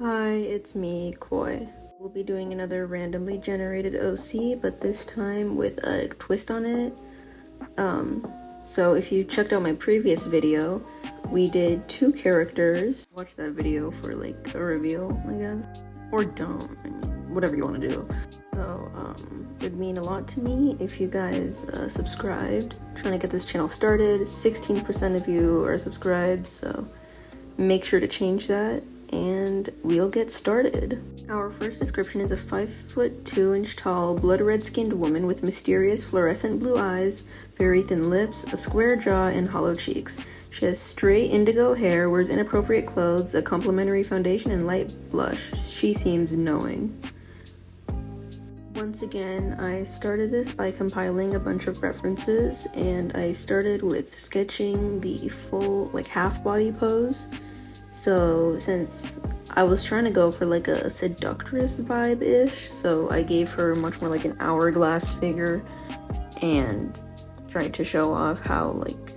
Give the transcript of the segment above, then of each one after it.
Hi, it's me, Koi. We'll be doing another randomly generated OC, but this time with a twist on it. So if you checked out my previous video, we did 2 characters. Watch that video for like a reveal, I guess. Or don't, I mean, whatever you want to do. So, it'd mean a lot to me if you guys subscribed. I'm trying to get this channel started. 16% of you are subscribed, so make sure to change that and we'll get started. Our first description is a 5'2" tall, blood red skinned woman with mysterious fluorescent blue eyes, very thin lips, a square jaw, and hollow cheeks. She has straight indigo hair, wears inappropriate clothes, a complimentary foundation, and light blush. She seems knowing. Once again, I started this by compiling a bunch of references, and I started with sketching the full, like, half-body pose. So since I was trying to go for like a seductress vibe-ish, so I gave her much more like an hourglass figure and tried to show off how like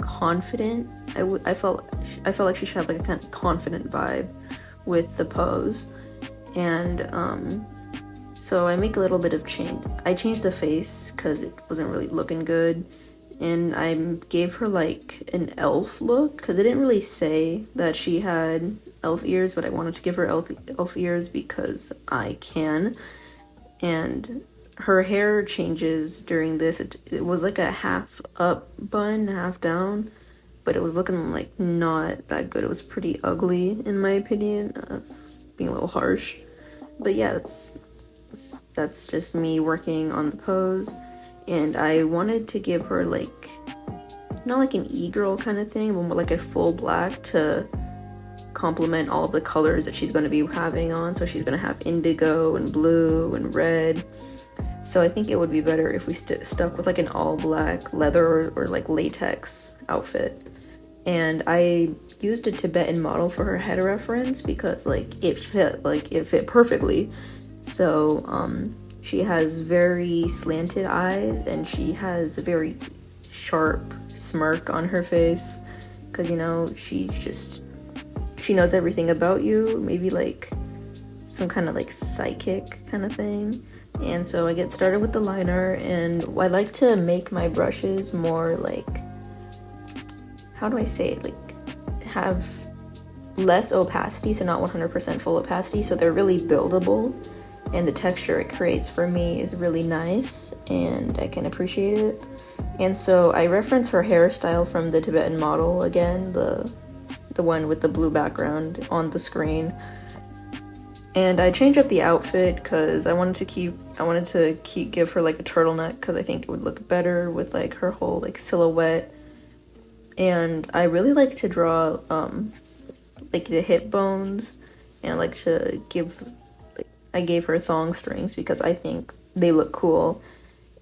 confident I felt like she should have like a kind of confident vibe with the pose. And so I make a little bit of change. I changed the face because it wasn't really looking good. And I gave her like an elf look because it didn't really say that she had elf ears, but I wanted to give her elf ears because I can. And her hair changes during this. It was like a half up bun, half down, but it was looking like not that good. It was pretty ugly in my opinion, being a little harsh. But yeah, that's just me working on the pose. And I wanted to give her like, not like an e-girl kind of thing, but more like a full black to complement all the colors that she's going to be having on. So she's going to have indigo and blue and red. So I think it would be better if we stuck with like an all black leather or like latex outfit. And I used a Tibetan model for her head reference because like it fit perfectly. So she has very slanted eyes and she has a very sharp smirk on her face because, you know, she knows everything about you, maybe like some kind of like psychic kind of thing. And so I get started with the liner, and I like to make my brushes more like, how do I say it, like have less opacity, so not 100% full opacity, so they're really buildable. And the texture it creates for me is really nice and I can appreciate it. And so I reference her hairstyle from the Tibetan model again, the one with the blue background on the screen. And I changed up the outfit because I wanted to give her like a turtleneck because I think it would look better with like her whole like silhouette. And I really like to draw like the hip bones, and I like to I gave her thong strings because I think they look cool.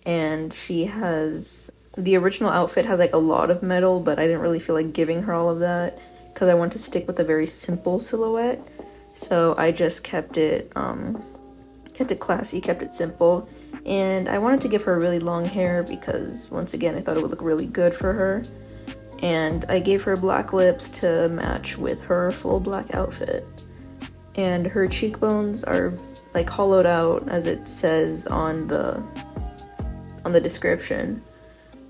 And the original outfit has like a lot of metal, but I didn't really feel like giving her all of that because I want to stick with a very simple silhouette. So I just kept it classy, kept it simple. And I wanted to give her really long hair because once again, I thought it would look really good for her. And I gave her black lips to match with her full black outfit. And her cheekbones are like hollowed out as it says on the description.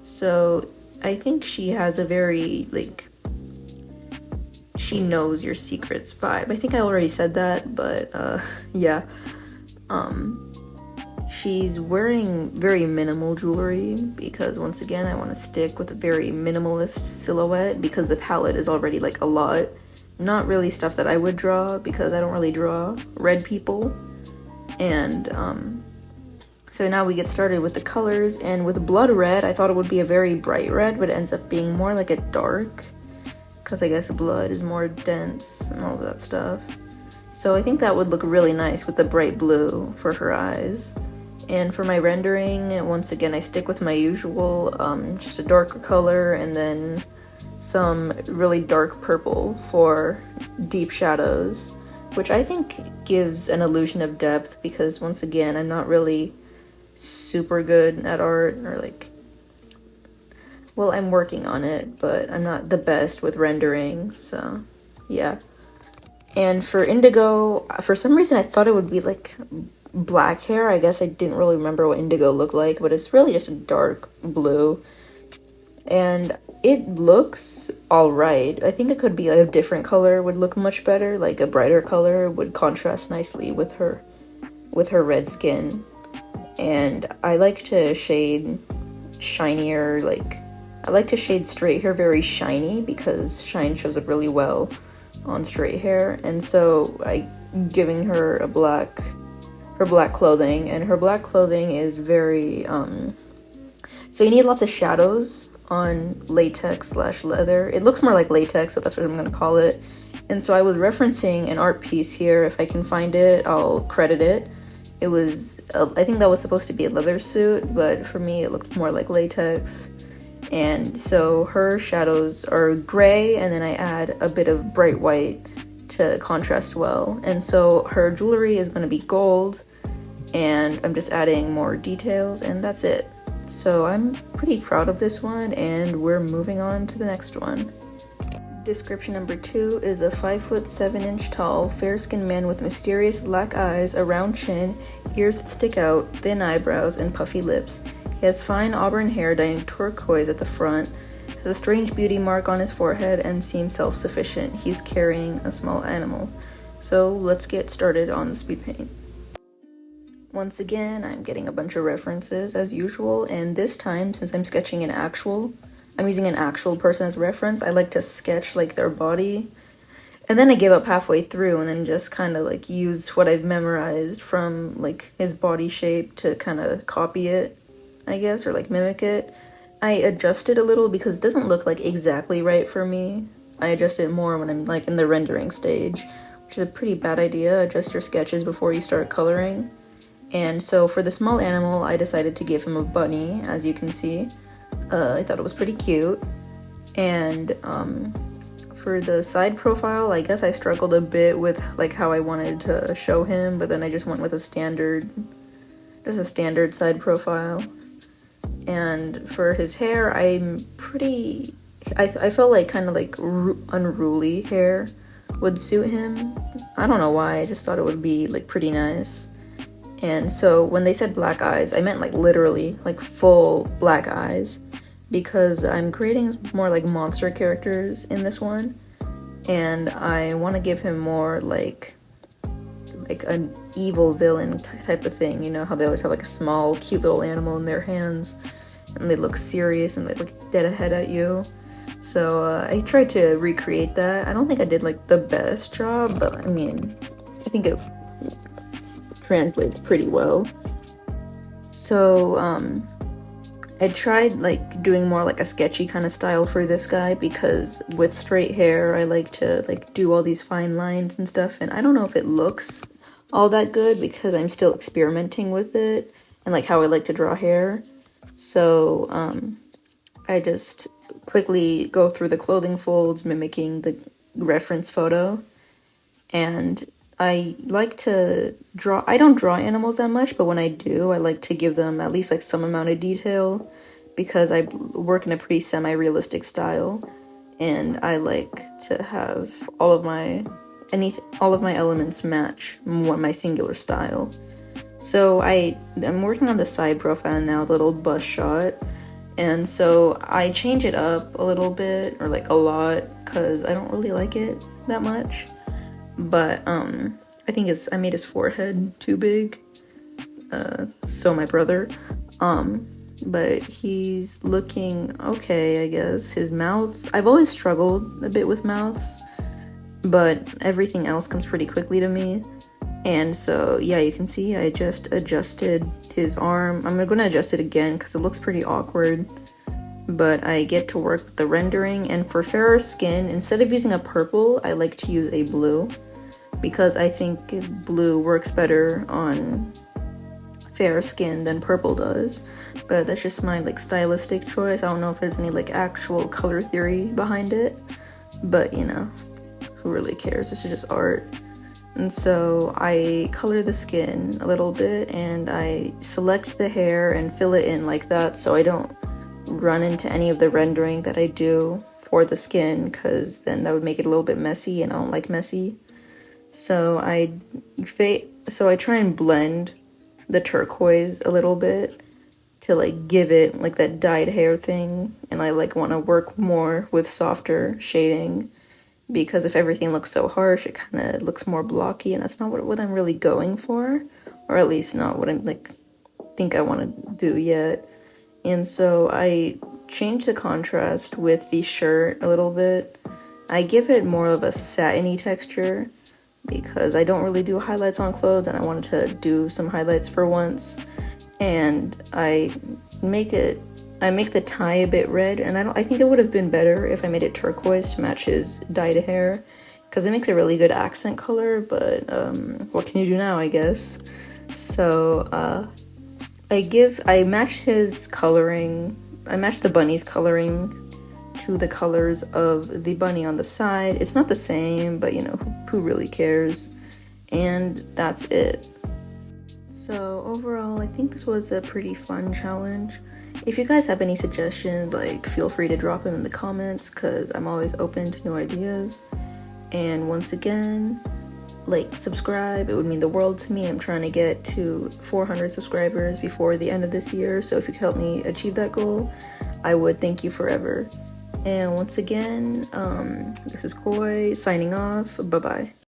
So I think she has a very like, she knows your secrets vibe. I think I already said that, but yeah. She's wearing very minimal jewelry because once again I want to stick with a very minimalist silhouette because the palette is already like a lot. Not really stuff that I would draw because I don't really draw red people. And so now we get started with the colors, and with blood red I thought it would be a very bright red, but it ends up being more like a dark because I guess blood is more dense and all of that stuff. So I think that would look really nice with the bright blue for her eyes. And for my rendering, once again I stick with my usual, just a darker color and then some really dark purple for deep shadows, which I think gives an illusion of depth because once again I'm not really super good at art, or like, well, I'm working on it, but I'm not the best with rendering, so yeah. And for indigo, for some reason I thought it would be like black hair. I guess I didn't really remember what indigo looked like, but it's really just a dark blue. And it looks alright. I think it could be a different color would look much better, like a brighter color would contrast nicely with her red skin. And I like to shade shinier, like I like to shade straight hair very shiny because shine shows up really well on straight hair. And so I giving her a black clothing, and her black clothing is very so you need lots of shadows on latex / leather. It looks more like latex, so that's what I'm gonna call it. And so I was referencing an art piece here. If I can find it, I'll credit it. It was, I think that was supposed to be a leather suit, but for me it looked more like latex. And so her shadows are gray, and then I add a bit of bright white to contrast well. And so her jewelry is going to be gold, and I'm just adding more details, and that's it. So I'm pretty proud of this one, and we're moving on to the next one. Description number 2 is a 5'7" tall, fair-skinned man with mysterious black eyes, a round chin, ears that stick out, thin eyebrows, and puffy lips. He has fine auburn hair dyed turquoise at the front, has a strange beauty mark on his forehead, and seems self-sufficient. He's carrying a small animal. So let's get started on the speed paint. Once again, I'm getting a bunch of references as usual, and this time, since I'm using an actual person as reference, I like to sketch like their body. And then I give up halfway through and then just kind of like use what I've memorized from like his body shape to kind of copy it, I guess, or like mimic it. I adjust it a little because it doesn't look like exactly right for me. I adjust it more when I'm like in the rendering stage, which is a pretty bad idea. Adjust your sketches before you start coloring. And so for the small animal, I decided to give him a bunny, as you can see. I thought it was pretty cute. And for the side profile, I guess I struggled a bit with like how I wanted to show him, but then I just went with a standard side profile. And for his hair, I felt like kind of like unruly hair would suit him. I don't know why, I just thought it would be like pretty nice. And so when they said black eyes, I meant like literally like full black eyes, because I'm creating more like monster characters in this one, and I want to give him more like an evil villain type of thing. You know how they always have like a small cute little animal in their hands and they look serious and they look dead ahead at you. So I tried to recreate that. I don't think I did like the best job, but I mean, I think it translates pretty well. So I tried like doing more like a sketchy kind of style for this guy, because with straight hair I like to like do all these fine lines and stuff, and I don't know if it looks all that good because I'm still experimenting with it and like how I like to draw hair. So I just quickly go through the clothing folds mimicking the reference photo, and I like to draw. I don't draw animals that much, but when I do, I like to give them at least like some amount of detail, because I work in a pretty semi-realistic style, and I like to have all of my elements match my singular style. So I'm working on the side profile now, the little bust shot, and so I change it up a little bit, or like a lot, because I don't really like it that much. But I think I made his forehead too big. So my brother. But he's looking okay, I guess. His mouth, I've always struggled a bit with mouths, but everything else comes pretty quickly to me. And so yeah, you can see I just adjusted his arm. I'm gonna adjust it again because it looks pretty awkward. But I get to work with the rendering, and for fairer skin, instead of using a purple, I like to use a blue, because I think blue works better on fair skin than purple does. But that's just my like stylistic choice. I don't know if there's any like actual color theory behind it, but you know, who really cares? This is just art. And so I color the skin a little bit, and I select the hair and fill it in like that, so I don't run into any of the rendering that I do for the skin, because then that would make it a little bit messy, and I don't like messy. So I try and blend the turquoise a little bit to like give it like that dyed hair thing, and I like want to work more with softer shading because if everything looks so harsh, it kind of looks more blocky, and that's not what I'm really going for, or at least not what I'm like think I want to do yet. And so I changed the contrast with the shirt a little bit. I give it more of a satiny texture because I don't really do highlights on clothes, and I wanted to do some highlights for once. And I make the tie a bit red, and I think it would have been better if I made it turquoise to match his dyed hair, because it makes a really good accent color, but what can you do now, I guess. So I matched his coloring, I matched the bunny's coloring to the colors of the bunny on the side. It's not the same, but you know, who really cares? And that's it. So overall, I think this was a pretty fun challenge. If you guys have any suggestions, like feel free to drop them in the comments because I'm always open to new ideas. And once again, like, subscribe, it would mean the world to me. I'm trying to get to 400 subscribers before the end of this year, so if you could help me achieve that goal, I would thank you forever. And once again, this is Koi signing off. Bye bye.